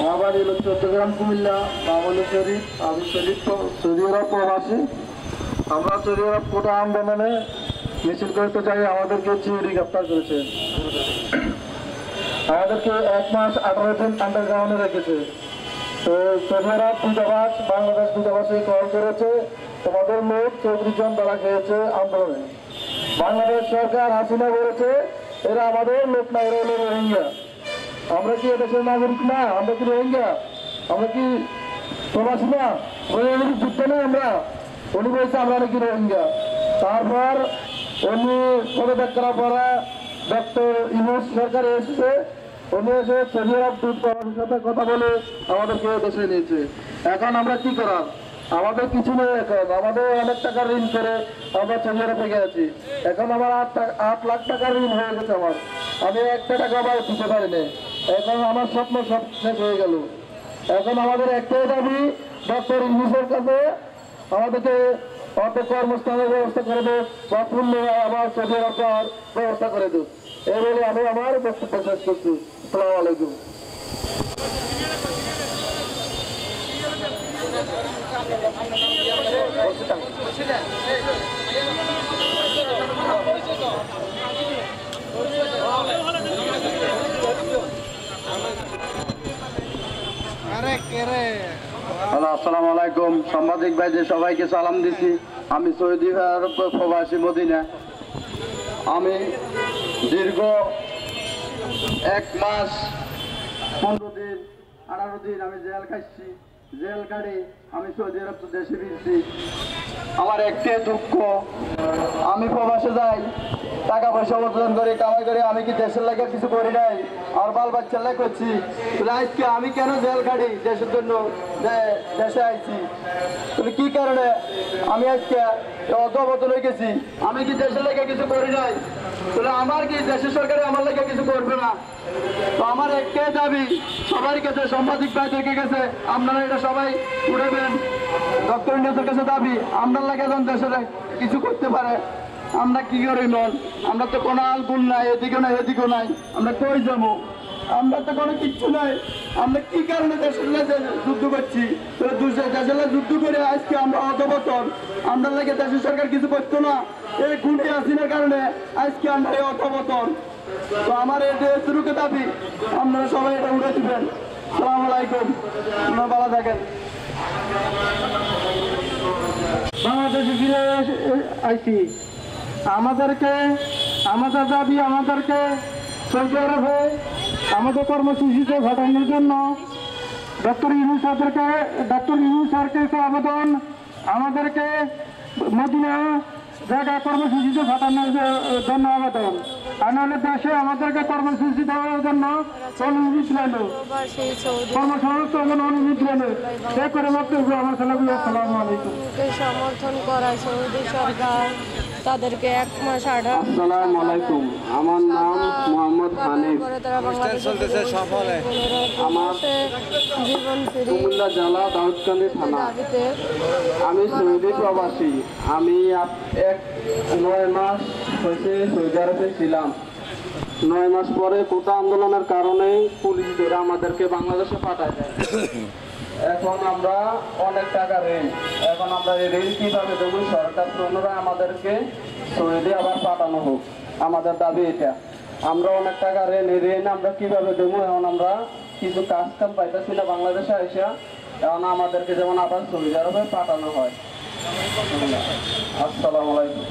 আমার বাড়ি হলো চট্টগ্রাম কুমিল্লা, নাম হলো শরীফ। আমি সৌদি আরব প্রবাসী। আমরা সৌদি আরব কোটা আন্দোলনে মিছিল করতে যাই, আমাদেরকে চিউরি গ্রেপ্তার করেছে। আমাদেরকে 1 মাস 18 দিন আন্ডারগ্রাউন্ডে রেখেছে। তো সৌদি আরব দূতাবাস, বাংলাদেশ দূতাবাসে কল করেছে, তোমাদের লোক 34 জন ধরা খেয়েছে আন্দোলনে। বাংলাদেশ সরকার হাসিনা বলেছে এরা আমাদের লোক না, এরা হলো রোহিঙ্গা। আমরা কি এদেশের নাগরিক না? আমরা কি রোহিঙ্গা? আমরা কি প্রবাসী না? যুদ্ধ নেই আমরা। উনি বলছে আমরা নাকি রোহিঙ্গা। তারপর উনি পদত্যাগ করার পরে ডক্টর ইউনূস সরকার এসেছে। উনি এসে সৌদি আরব দূতাবাসের সাথে কথা বলে আমাদেরকে দেশে নিয়েছে। এখন আমরা কি করার? আমাদের কিছু নেই। এখন আমাদের অনেক টাকা ঋণ করে আমরা সৌদি আরবে গেছি। এখন আমার 8 লাখ টাকা ঋণ হয়ে গেছে আমার। আমি একটা টাকা আবার দিতে পারিনি। এখন আমার স্বপ্ন সব শেষ হয়ে গেল। এখন আমাদের একটাই দাবি, ডক্টর ইউনূসের কাছে আমাদেরকে অর্থ কর্মস্থানের ব্যবস্থা করে দেব বা পূর্ণ আবার সৌদি আরব যাওয়ার ব্যবস্থা করে দেব। এই বলে আমি আমার বক্তব্য শেষ করছি। আসসালামু আলাইকুম। হ্যালো, আসসালামু আলাইকুম। সাংবাদিক ভাইদের সবাইকে সালাম দিচ্ছি। আমি সৌদি আরব প্রবাসী মদিনা। আমি দীর্ঘ 1 মাস 15 দিন 18 দিন আমি জেল খাচ্ছি। জেল কাটে আমি সৌদি আরব দেশে ফিরছি। আমার একটাই দুঃখ, আমি প্রবাসে যাই, টাকা পয়সা অর্জন করে কামাই করে, আমি কি দেশের লাগে কিছু করি নাই? আর বাল বাচ্চার লাগে করছি। আজকে আমি কেন জেল কাটি? দেশের জন্য দেশে আইছি। তুমি কি কারণে আমি আজকে অধবতন হয়ে গেছি? আমি কি দেশের লাগে কিছু করি নাই? তাহলে আমার কি দেশের সরকারে আমার লাগে কিছু করবে না? তো আমার একটাই দাবি সবার কাছে, সাংবাদিক ভাইদেরকে কাছে, আপনারা এটা সবাই উঠাবেন। ডক্টর ইউনূসের কাছে দাবি, আপনার লাগে যখন দেশের কিছু করতে পারে, আমরা কি করি নন? আমরা তো কোনো আলগুল নাই, এদিকে নাই এদিকেও নাই, আমরা কই যাবো? আমরা তো কোনো কিচ্ছু নাই। আমরা কি কারণে দেশের যুদ্ধ করছি? দেশের যুদ্ধ করে আজকে আমরা অধপতন। আমরা লাগে দেশের সরকার কিছু করতো না, এই খুনি হাসিনার কারণে আজকে আমরা এই অধপতন। তো আমার এটুকু দাবি, আপনারা সবাই এটা উঠে দিবেন। আসসালামু আলাইকুম, আপনারা ভালো থাকেন। বাংলাদেশে ফিরে আইছি, আমাদের দাবি, আমাদেরকে সৌদি আরবে আমাদের কর্মসূচিতে ঘটানোর জন্য ডক্টর ইউনূস সরকারকে আবেদন, আমাদেরকে মদিনা জায়গায় কর্মসূচিতে ঘটানোর জন্য আবেদন। আর নাহলে দেশে আমাদেরকে কর্মসূচি দেওয়ার জন্য অনুমতি নেন, কর্মসংস্থান অনুমতি নেন। সে করে বক্তব্য আমার সালামু আলাইকুম। সমর্থন করা সৌদি সরকার তাদেরকে 1 মাস 18। আসসালামু আলাইকুম, আমার নাম মোহাম্মদ হানিফ। আমার কুমিল্লা জেলা দাউদকান্দি থানা। আমি সৌদি প্রবাসী। আমি 9 মাস হয়েছে সৌদি আরবে ছিলাম। 9 মাস পরে কোটা আন্দোলনের কারণে পুলিশরা আমাদেরকে বাংলাদেশে পাঠায় দেয়। এখন আমরা অনেক টাকা ঋণ। এখন আমরা এই ঋণ কিভাবে দেবো? সরকার পুনরায় আমাদেরকে সৌদি আবার পাঠানো হোক, আমাদের দাবি এটা। আমরা অনেক টাকা ঋণ আমরা কিভাবে দেবো? এখন আমরা কিছু কাজ কাম পাইতেছি না বাংলাদেশে আইসা। এখন আমাদেরকে যেমন আবার সৌদি আরবে পাঠানো হয়। আসসালামু আলাইকুম।